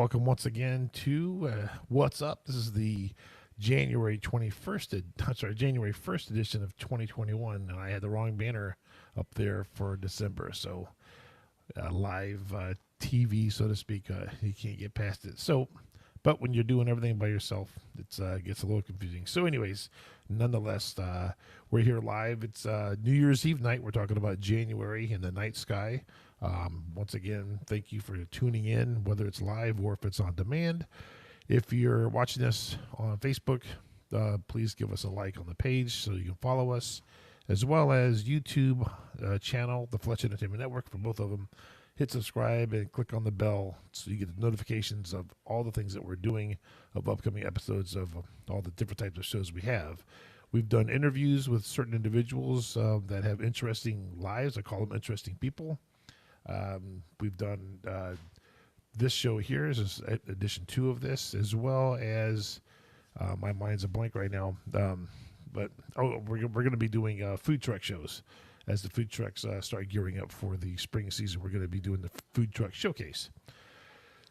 welcome once again to What's Up. This is the January 1st edition of 2021, and I had the wrong banner up there for December, so live TV, so to speak, you can't get past it. So, but when you're doing everything by yourself, it gets a little confusing. So anyways, nonetheless, we're here live. It's New Year's Eve night. We're talking about January in the night sky. Once again, thank you for tuning in, whether it's live or if it's on demand. If you're watching this on Facebook, please give us a like on the page so you can follow us, as well as YouTube channel, the Fletch Entertainment Network, for both of them. Hit subscribe and click on the bell so you get the notifications of all the things that we're doing, of upcoming episodes of all the different types of shows we have. We've done interviews with certain individuals that have interesting lives. I call them interesting people. We've done this show here is edition 2 of this, as well as my mind's a blank right now. But we're going to be doing food truck shows. As the food trucks start gearing up for the spring season, we're going to be doing the food truck showcase.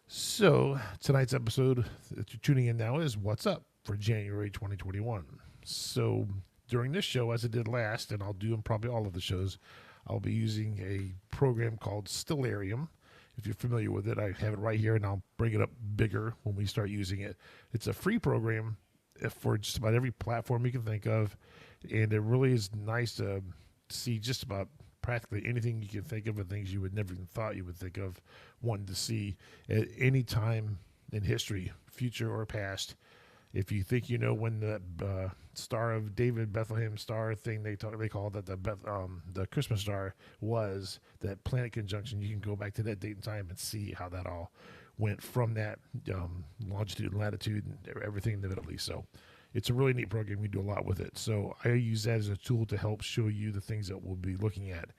So tonight's episode that you're tuning in now is What's Up for January 2021. So during this show, as I did last, and I'll do in probably all of the shows, I'll be using a program called Stellarium. If you're familiar with it, I have it right here, and I'll bring it up bigger when we start using it. It's a free program for just about every platform you can think of, and it really is nice to see just about practically anything you can think of, and things you would never even thought you would think of wanting to see at any time in history, future or past. If you think you know when the Star of David, Bethlehem star thing they call that the Christmas star was, that planet conjunction, you can go back to that date and time and see how that all went from that longitude and latitude and everything in the Middle East. So it's a really neat program. We do a lot with it. So I use that as a tool to help show you the things that we'll be looking at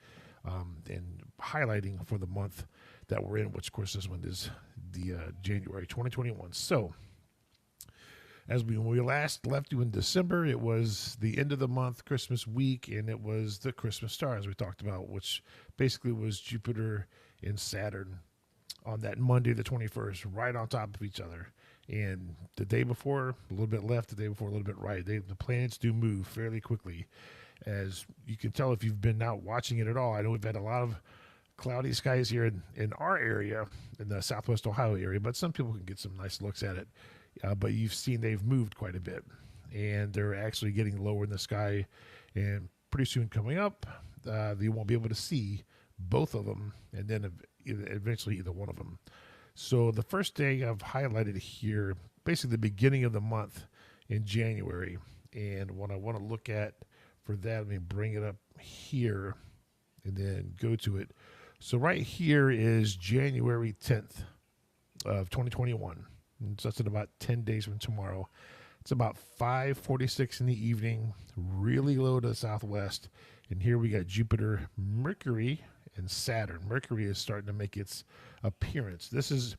and highlighting for the month that we're in, which of course this one is the January 2021. So when we last left you in December, it was the end of the month, Christmas week, and it was the Christmas stars we talked about, which basically was Jupiter and Saturn on that Monday the 21st, right on top of each other. And the day before, a little bit left, the day before, a little bit right. The planets do move fairly quickly, as you can tell if you've been out watching it at all. I know we've had a lot of cloudy skies here in our area, in the Southwest Ohio area, but some people can get some nice looks at it. But you've seen they've moved quite a bit, and they're actually getting lower in the sky, and pretty soon coming up, you won't be able to see both of them, and then eventually either one of them. So the first day I've highlighted here, basically the beginning of the month in January, and what I want to look at for that, let me bring it up here and then go to it. So right here is January 10th of 2021. So that's in about 10 days from tomorrow. It's about 5:46 in the evening, really low to the southwest. And here we got Jupiter, Mercury, and Saturn. Mercury is starting to make its appearance. This is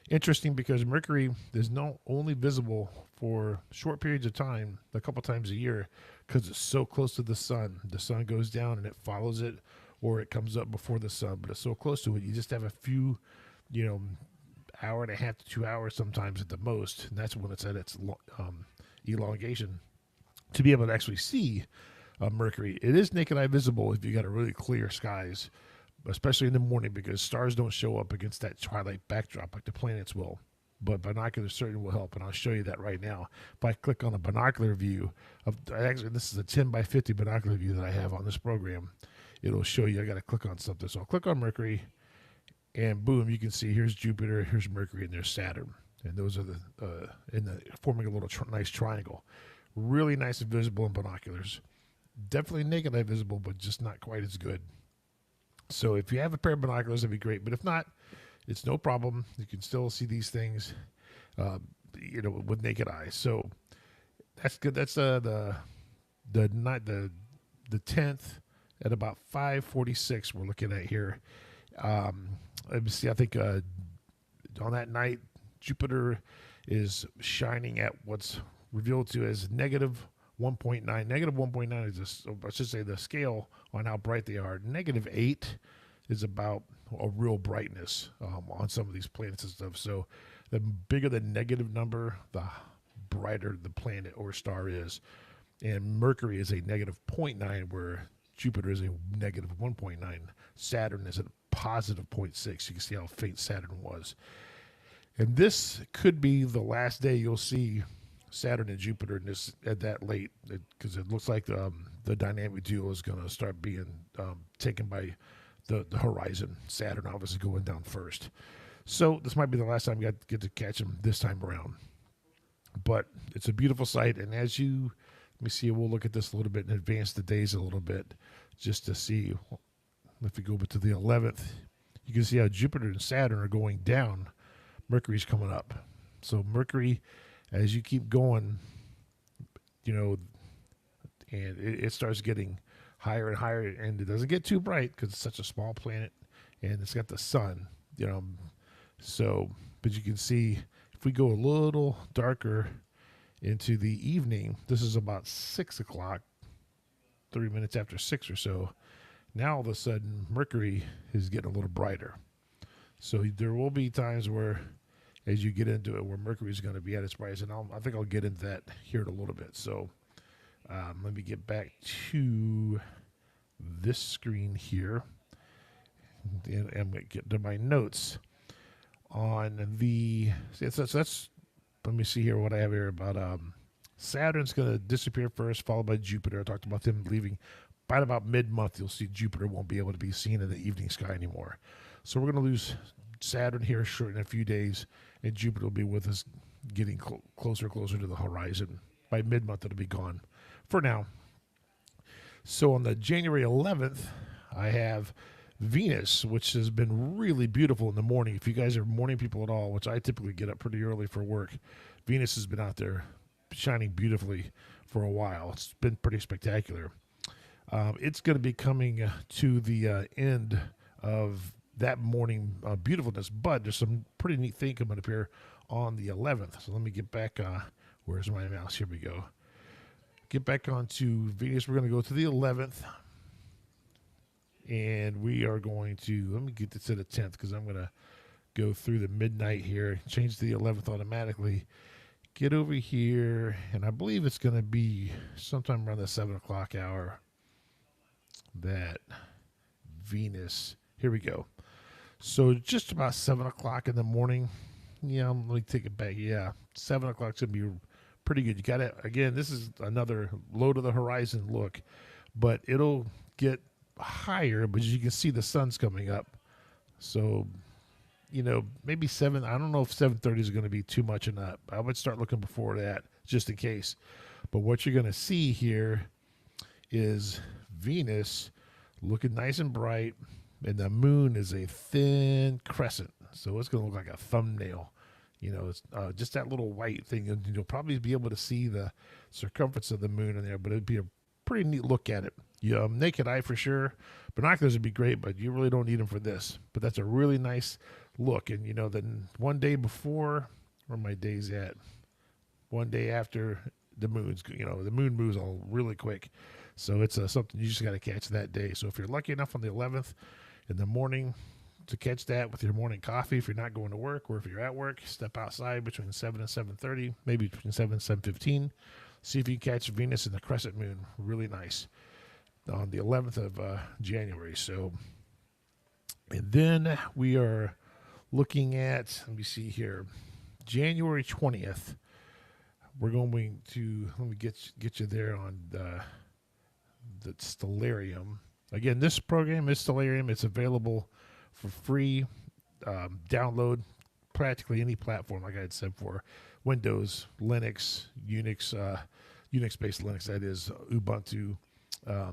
interesting because Mercury is not only visible for short periods of time, a couple times a year, because it's so close to the sun. The sun goes down and it follows it, or it comes up before the sun, but it's so close to it, you just have a few, hour and a half to 2 hours sometimes at the most, and that's when it's at its elongation, to be able to actually see Mercury. It is naked eye visible if you got a really clear skies, especially in the morning, because stars don't show up against that twilight backdrop like the planets will. But binoculars certainly will help, and I'll show you that right now. If I click on a binocular view this is a 10 by 50 binocular view that I have on this program. It'll show you. I got to click on something, so I'll click on Mercury. And boom, you can see here's Jupiter, here's Mercury, and there's Saturn. And those are forming a little nice triangle. Really nice and visible in binoculars. Definitely naked eye visible, but just not quite as good. So if you have a pair of binoculars, that'd be great. But if not, it's no problem. You can still see these things, with naked eyes. So that's good. That's the 10th at about 5:46. We're looking at here. Let me see. I think on that night, Jupiter is shining at what's revealed to as negative 1.9. Negative 1.9 is, I should say, the scale on how bright they are. Negative 8 is about a real brightness on some of these planets and stuff. So The bigger the negative number, the brighter the planet or star is. And Mercury is a negative zero point 0.9, where Jupiter is a negative 1.9. Saturn is a positive 0.6. You can see how faint Saturn was. And this could be the last day you'll see Saturn and Jupiter in this at that late, because it looks like the dynamic duo is going to start being taken by the horizon. Saturn obviously going down first. So this might be the last time you get to catch them this time around. But it's a beautiful sight, and as you, let me see, we'll look at this a little bit and advance the days a little bit just to see. If we go to the 11th, you can see how Jupiter and Saturn are going down. Mercury's coming up. So Mercury, as you keep going, and it starts getting higher and higher, and it doesn't get too bright because it's such a small planet, and it's got the sun, So, but you can see if we go a little darker into the evening, this is about 6 o'clock, 3 minutes after 6 or so. Now all of a sudden, Mercury is getting a little brighter. So there will be times where, as you get into it, where Mercury is going to be at its brightest, and I think I'll get into that here in a little bit. So let me get back to this screen here, and I'm going to get to my notes on the. That's let me see here what I have here about Saturn's going to disappear first, followed by Jupiter. I talked about them leaving. By about mid-month, you'll see Jupiter won't be able to be seen in the evening sky anymore. So we're going to lose Saturn here short in a few days, and Jupiter will be with us, getting closer and closer to the horizon. By mid-month, it'll be gone for now. So on the January 11th, I have Venus, which has been really beautiful in the morning. If you guys are morning people at all, which I typically get up pretty early for work, Venus has been out there shining beautifully for a while. It's been pretty spectacular. It's going to be coming to the end of that morning beautifulness, but there's some pretty neat thing coming up here on the 11th. So let me get back. Where's my mouse? Here we go. Get back onto Venus. We're going to go to the 11th, and we are going to, let me get this to the 10th, because I'm going to go through the midnight here, change to the 11th automatically, get over here, and I believe it's going to be sometime around the 7 o'clock hour that Venus, here we go. So just about 7 o'clock in the morning. Yeah, let me take it back. Yeah, 7 o'clock's going to be pretty good. You got to, again, this is another low to the horizon look, but it'll get higher, but you can see the sun's coming up. So, maybe 7, I don't know if 7:30 is going to be too much or not. I would start looking before that, just in case. But what you're going to see here is Venus looking nice and bright, and the moon is a thin crescent. So it's going to look like a thumbnail. It's just that little white thing, and you'll probably be able to see the circumference of the moon in there, but it'd be a pretty neat look at it. Naked eye for sure. Binoculars would be great, but you really don't need them for this. But that's a really nice look. And, then one day before, where my day's at, one day after the moon's, the moon moves all really quick. So it's something you just got to catch that day. So if you're lucky enough on the 11th in the morning to catch that with your morning coffee, if you're not going to work, or if you're at work, step outside between 7 and 7:30, maybe between 7 and 7:15. See if you catch Venus and the crescent moon. Really nice on the 11th of January. So, and then we are looking at, let me see here, January 20th. We're going to, let me get you there on the Stellarium. Again, this program is Stellarium. It's available for free download, practically any platform, like I had said, for Windows, Linux, Unix, Unix-based Linux, that is, Ubuntu,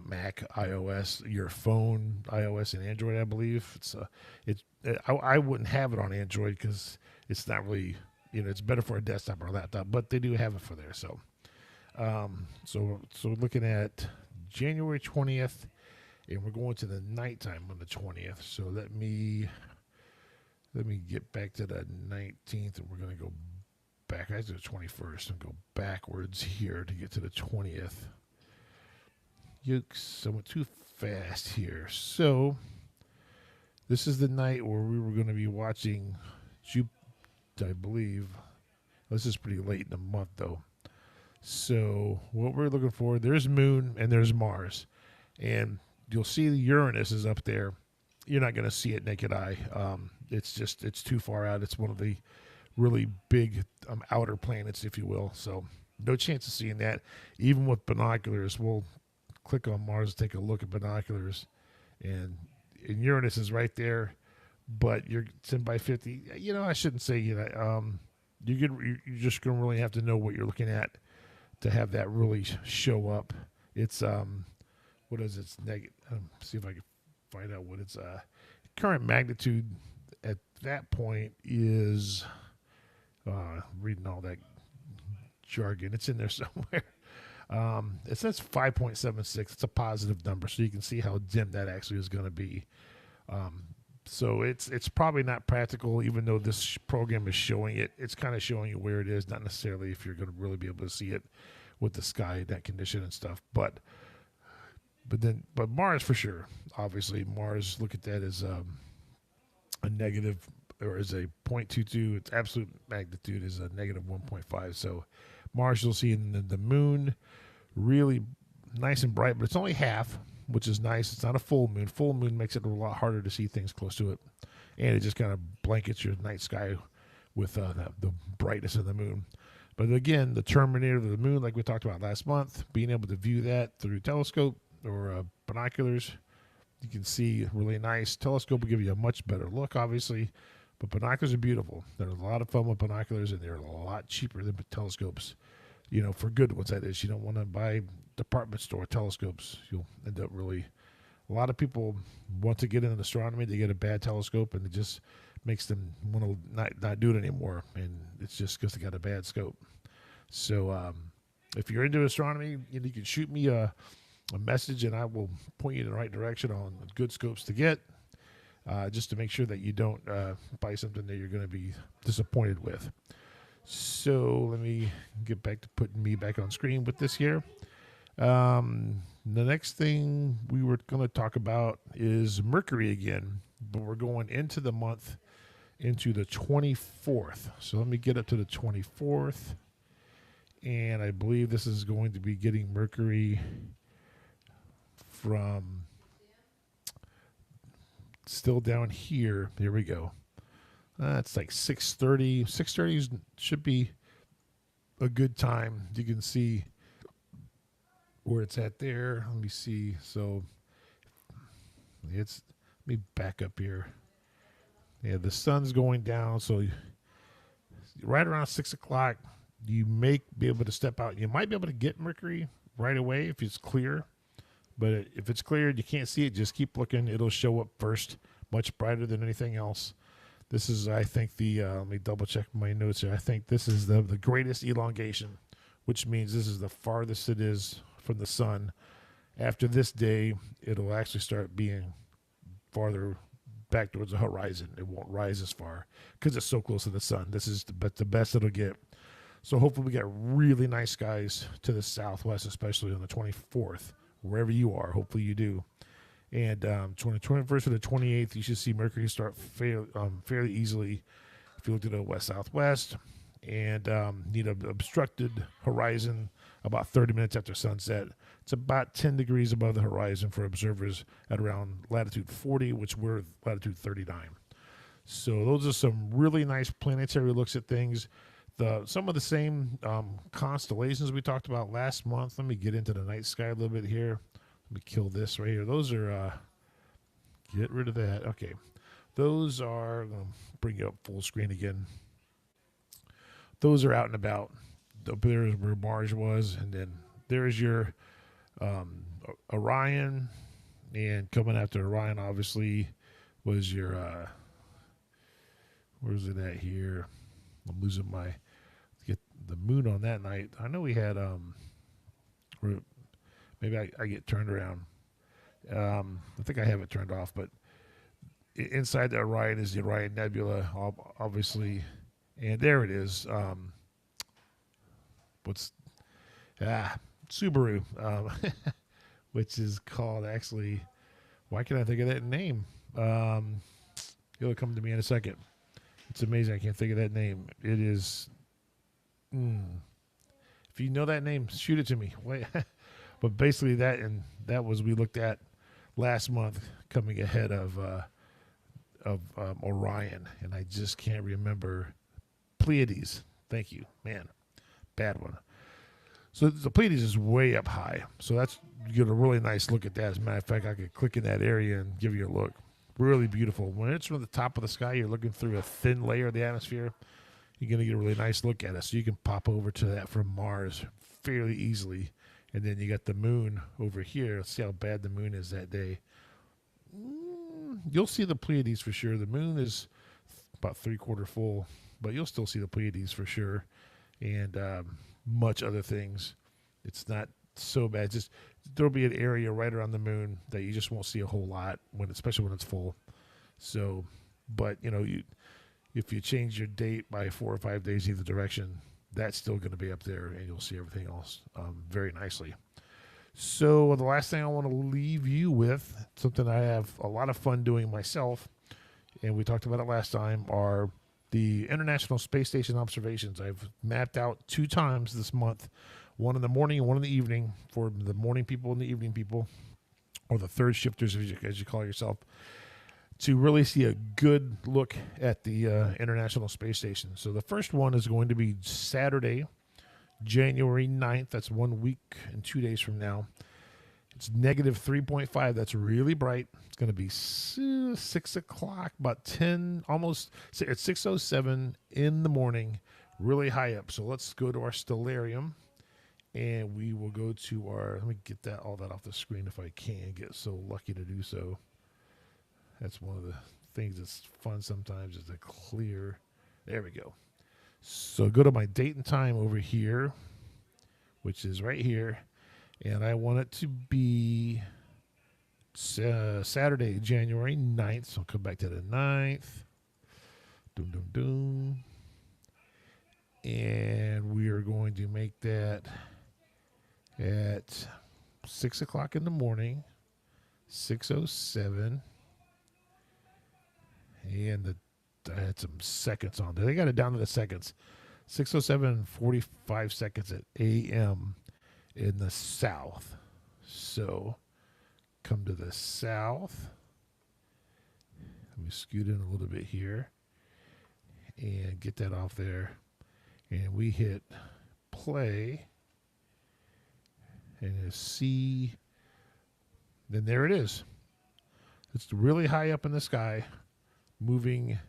Mac, iOS, your phone, iOS and Android, I believe. I wouldn't have it on Android because it's not really, it's better for a desktop or a laptop, but they do have it for there. So, so looking at January 20th, and we're going to the nighttime on the 20th. So let me get back to the 19th, and we're going to go back. I to the 21st and go backwards here to get to the 20th. Yikes, I went too fast here. So this is the night where we were going to be watching I believe. This is pretty late in the month, though. So what we're looking for, there's Moon and there's Mars. And you'll see the Uranus is up there. You're not going to see it naked eye. It's too far out. It's one of the really big outer planets, if you will. So no chance of seeing that. Even with binoculars, we'll click on Mars and take a look at binoculars. And Uranus is right there, but you're 10 by 50. You know, I shouldn't say, you're just going to really have to know what you're looking at to have that really show up. It's, what is it? It's negative. See if I can find out what its current magnitude at that point is. Reading all that jargon, it's in there somewhere. It says 5.76. It's a positive number, so you can see how dim that actually is going to be. So it's probably not practical, even though this program is showing it. It's kind of showing you where it is, not necessarily if you're going to really be able to see it with the sky, that condition and stuff. But Mars for sure. Obviously, Mars. Look at that as a negative, or as a 0.22. Its absolute magnitude is a negative 1.5. So Mars, you'll see in the Moon, really nice and bright, but it's only half, which is nice. It's not a full moon. Full moon makes it a lot harder to see things close to it, and it just kind of blankets your night sky with the brightness of the moon. But again, the terminator of the moon, like we talked about last month, being able to view that through telescope or binoculars, you can see really nice. Telescope will give you a much better look, obviously, but binoculars are beautiful. There's a lot of fun with binoculars, and they're a lot cheaper than telescopes. You know, for good ones, that is. You don't want to buy department store telescopes. You'll end up really... A lot of people want to get into astronomy. They get a bad telescope, and it just makes them want to not do it anymore. And it's just because they got a bad scope. So if you're into astronomy, you can shoot me a message, and I will point you in the right direction on good scopes to get, just to make sure that you don't buy something that you're going to be disappointed with. So let me get back to putting me back on screen with this here. The next thing we were going to talk about is Mercury again, but we're going into the month, into the 24th. So let me get up to the 24th, and I believe this is going to be getting Mercury from still down here. Here we go. It's like 6:30. 6:30 should be a good time. You can see where it's at there. Let me see. So let me back up here. Yeah, the sun's going down. So right around 6 o'clock, you may be able to step out. You might be able to get Mercury right away if it's clear. But if it's clear and you can't see it, just keep looking. It'll show up first, much brighter than anything else. This is, I think, let me double check my notes here. I think this is the greatest elongation, which means this is the farthest it is from the sun. After this day, it'll actually start being farther back towards the horizon. It won't rise as far because it's so close to the sun. This is the best it'll get. So hopefully we get really nice skies to the southwest, especially on the 24th, wherever you are. Hopefully you do. And 21st to the 28th, you should see Mercury start fairly easily if you look to the west-southwest. And need an obstructed horizon about 30 minutes after sunset. It's about 10 degrees above the horizon for observers at around latitude 40, which we're latitude 39. So those are some really nice planetary looks at things. Some of the same constellations we talked about last month. Let me get into the night sky a little bit here. Let me kill this right here. Those are, get rid of that. Okay. Those are, I'm going to bring you up full screen again. Those are out and about. There's where Mars was. And then there's your Orion. And coming after Orion, obviously, was your, where's it at here? I'm losing get the moon on that night. I know we had, maybe I get turned around. I think I have it turned off, but inside the Orion is the Orion Nebula, obviously. And there it is. Subaru, which is called actually, why can't I think of that name? It'll come to me in a second. It's amazing. I can't think of that name. It is. If you know that name, shoot it to me. Wait. But basically that was we looked at last month, coming ahead of Orion, and I just can't remember Pleiades. Thank you, man. Bad one. So the Pleiades is way up high. So that's, you get a really nice look at that. As a matter of fact, I could click in that area and give you a look. Really beautiful. When it's from the top of the sky, you're looking through a thin layer of the atmosphere. You're going to get a really nice look at it. So you can pop over to that from Mars fairly easily. And then you got the moon over here. Let's see how bad the moon is that day. You'll see the Pleiades for sure. The moon is about 3/4 full, but you'll still see the Pleiades for sure. And much other things. It's not so bad. Just there'll be an area right around the moon that you just won't see a whole lot especially when it's full. So, but if you change your date by 4 or 5 days either direction, that's still going to be up there, and you'll see everything else very nicely. So the last thing I want to leave you with, something I have a lot of fun doing myself, and we talked about it last time, are the International Space Station observations. I've mapped out 2 times this month, one in the morning and one in the evening, for the morning people and the evening people, or the third shifters, as you call yourself, to really see a good look at the International Space Station. So the first one is going to be Saturday, January 9th. That's 1 week and 2 days from now. It's negative 3.5. That's really bright. It's going to be 6 o'clock, about 10, almost at 6:07 in the morning, really high up. So let's go to our Stellarium, and we will go to our, let me get all that off the screen if I can, get so lucky to do so. That's one of the things that's fun sometimes, is to clear. There we go. So go to my date and time over here, which is right here. And I want it to be Saturday, January 9th. So I'll come back to the 9th. Doom, doom, doom. And we are going to make that at 6 o'clock in the morning, 6:07. And I had some seconds on there. They got it down to the seconds. 6:07, 45 seconds at a.m. in the south. So come to the south. Let me scoot in a little bit here and get that off there. And we hit play. And you see, then there it is. It's really high up in the sky, moving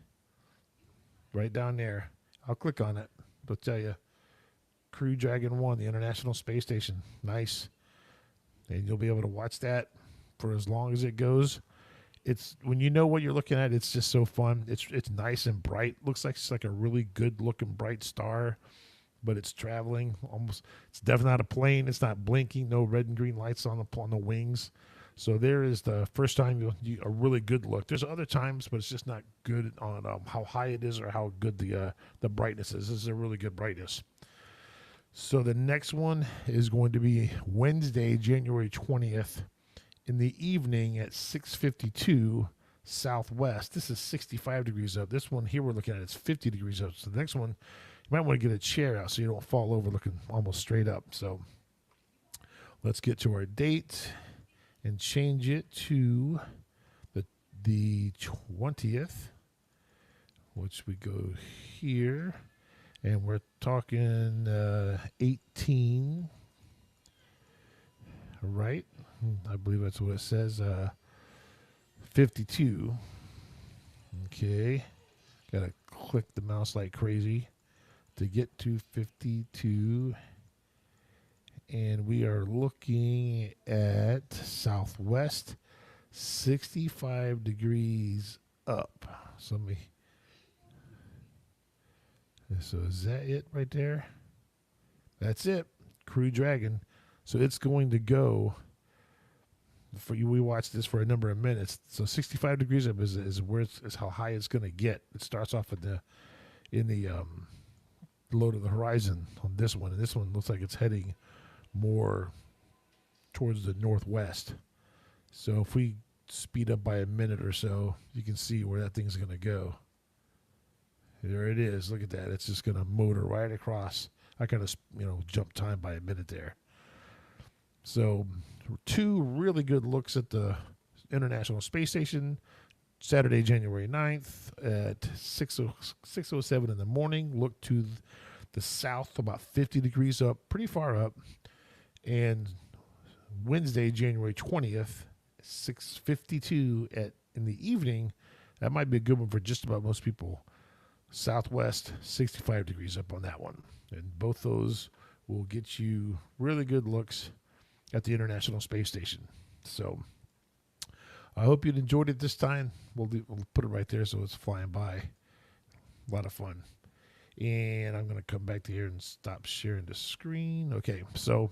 right down there. I'll click on it. I'll tell you, Crew Dragon 1, the International Space Station. Nice. And you'll be able to watch that for as long as it goes. It's, when you know what you're looking at, it's just so fun. It's nice and bright. Looks like it's like a really good looking bright star, but it's traveling almost. It's definitely not a plane. It's not blinking. No red and green lights on the wings. So there is the first time a really good look. There's other times, but it's just not good on how high it is or how good the brightness is. This is a really good brightness. So the next one is going to be Wednesday, January 20th, in the evening at 6:52 southwest. This is 65 degrees up. This one here we're looking at, it's 50 degrees up. So the next one, you might want to get a chair out so you don't fall over looking almost straight up. So let's get to our date and change it to the 20th, which we go here, and we're talking 18, right? I believe that's what it says. 52. Okay, gotta click the mouse like crazy to get to 52. And we are looking at southwest, 65 degrees up. So is that it right there? That's it. Crew Dragon. So it's going to go, for you, we watched this for a number of minutes. So 65 degrees up is where is how high it's going to get. It starts off in the low to the horizon on this one. And this one looks like it's heading more towards the northwest. So if we speed up by a minute or so, you can see where that thing's going to go. There it is. Look at that. It's just going to motor right across. I kind of, jumped time by a minute there. So, two really good looks at the International Space Station. Saturday, January 9th at 6:07 in the morning. Look to the south, about 50 degrees up, pretty far up. And Wednesday, January 20th, 6:52 in the evening. That might be a good one for just about most people. Southwest, 65 degrees up on that one. And both those will get you really good looks at the International Space Station. So I hope you enjoyed it this time. We'll put it right there so it's flying by. A lot of fun. And I'm going to come back to here and stop sharing the screen. Okay, so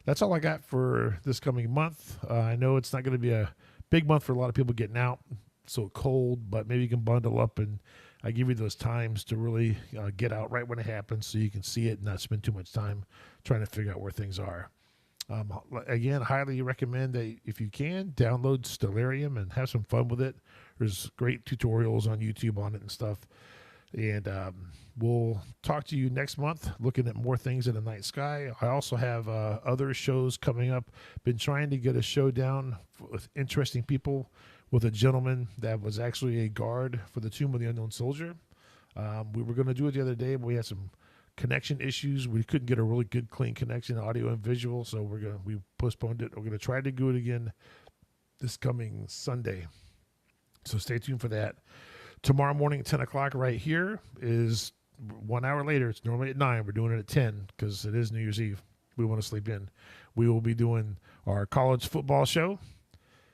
that's all I got for this coming month. I know it's not going to be a big month for a lot of people getting out. It's so cold, but maybe you can bundle up, and I give you those times to really get out right when it happens so you can see it and not spend too much time trying to figure out where things are. Again, highly recommend that if you can, download Stellarium and have some fun with it. There's great tutorials on YouTube on it and stuff. And we'll talk to you next month looking at more things in the night sky. I also have other shows coming up. Been trying to get a show down with interesting people with a gentleman that was actually a guard for the Tomb of the Unknown Soldier. We were going to do it the other day, but we had some connection issues. We couldn't get a really good, clean connection, audio and visual, so we postponed it. We're going to try to do it again this coming Sunday. So stay tuned for that. Tomorrow morning at 10 o'clock right here is 1 hour later. It's normally at 9. We're doing it at 10 because it is New Year's Eve. We want to sleep in. We will be doing our college football show.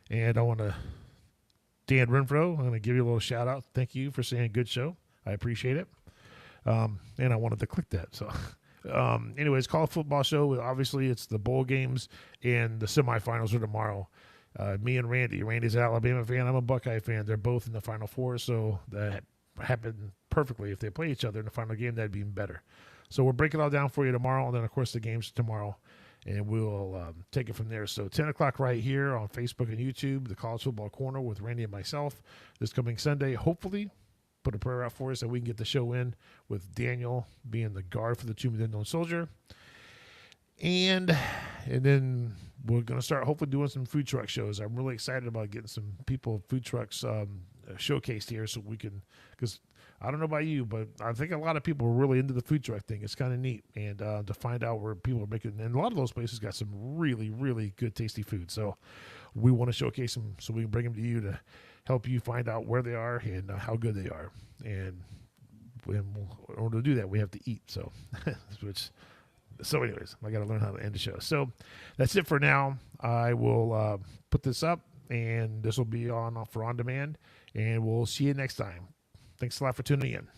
And I want to, Dan Renfro, I'm going to give you a little shout out. Thank you for saying good show. I appreciate it. And I wanted to click that. So, anyways, college football show. Obviously, it's the bowl games and the semifinals are tomorrow. Me and Randy. Randy's an Alabama fan. I'm a Buckeye fan. They're both in the Final Four, so that happened perfectly. If they play each other in the final game, that'd be even better. So we'll break it all down for you tomorrow, and then, of course, the game's tomorrow, and we'll take it from there. So 10 o'clock right here on Facebook and YouTube, the College Football Corner with Randy and myself this coming Sunday. Hopefully, put a prayer out for us so we can get the show in with Daniel being the guard for the Tomb of the Unknown Soldier. And then we're going to start hopefully doing some food truck shows. I'm really excited about getting some people, food trucks showcased here so we can, because I don't know about you, but I think a lot of people are really into the food truck thing. It's kind of neat. And to find out where people are making, and a lot of those places got some really, really good, tasty food. So we want to showcase them so we can bring them to you to help you find out where they are and how good they are. And in order to do that, we have to eat. So, So anyways, I got to learn how to end the show. So that's it for now. I will put this up, and this will be on for on demand, and we'll see you next time. Thanks a lot for tuning in.